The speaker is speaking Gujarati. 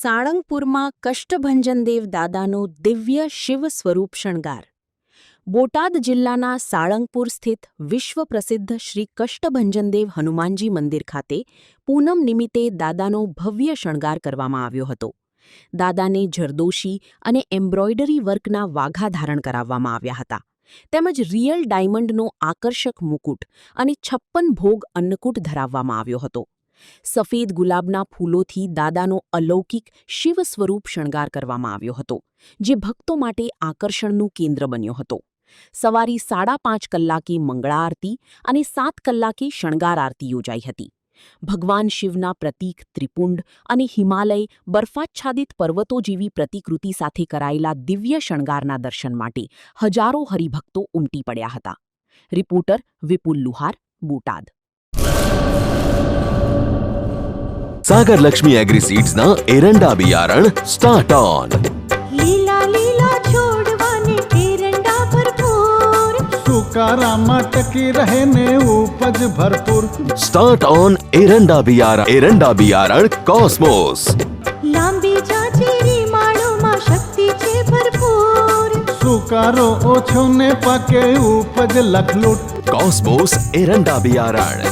સાળંગપુરમાં કષ્ટભંજનદેવ દાદાનું દિવ્ય શિવ સ્વરૂપ શણગાર. બોટાદ જિલ્લાના સાળંગપુર સ્થિત વિશ્વ પ્રસિદ્ધ શ્રી કષ્ટભંજનદેવ હનુમાનજી મંદિર ખાતે પૂનમ નિમિત્તે દાદાનો ભવ્ય શણગાર કરવામાં આવ્યો હતો. દાદાને જરદોશી અને એમ્બ્રોઇડરી વર્કના વાઘા ધારણ કરાવવામાં આવ્યા હતા. તેમજ રિયલ ડાયમંડનો આકર્ષક મુકુટ અને 56 ભોગ અન્નકૂટ ધરાવવામાં આવ્યો હતો. સફેદ ગુલાબના ફૂલોથી દાદાનો અલૌકિક શિવ સ્વરૂપ શણગાર કરવામાં આવ્યો હતો, જે ભક્તો માટે આકર્ષણનું કેન્દ્ર બન્યો હતો. સવારે 5:30 કલાકે મંગળા આરતી અને 7 કલાકે શણગાર આરતી યોજાઈ હતી. ભગવાન શિવના પ્રતીક ત્રિપુંડ અને હિમાલય બરફાચ્છાદિત પર્વતો જેવી પ્રતિકૃતિ સાથે કરાયેલા દિવ્ય શણગારના દર્શન માટે હજારો હરિભક્તો ઉમટી પડ્યા હતા. રિપોર્ટર વિપુલ લુહાર, બોટાદ. सागर लक्ष्मी एग्रीसीड्स ना एरंडा बियारण स्टार्ट ऑन. લીલા લીલા છોડવાને એરંડા ભરપૂર, સુકારામાં ટકી રહે ને ઉપજ ભરપૂર. स्टार्ट ऑन एरंडा बियारण कॉस्मोस. લાંબી જાચેરી માળોમાં શક્તિ છે ભરપૂર. સુકારો ઓછો ને પાકે ઉપજ લખલૂટ. कॉस्मोस एरंडा बियारण.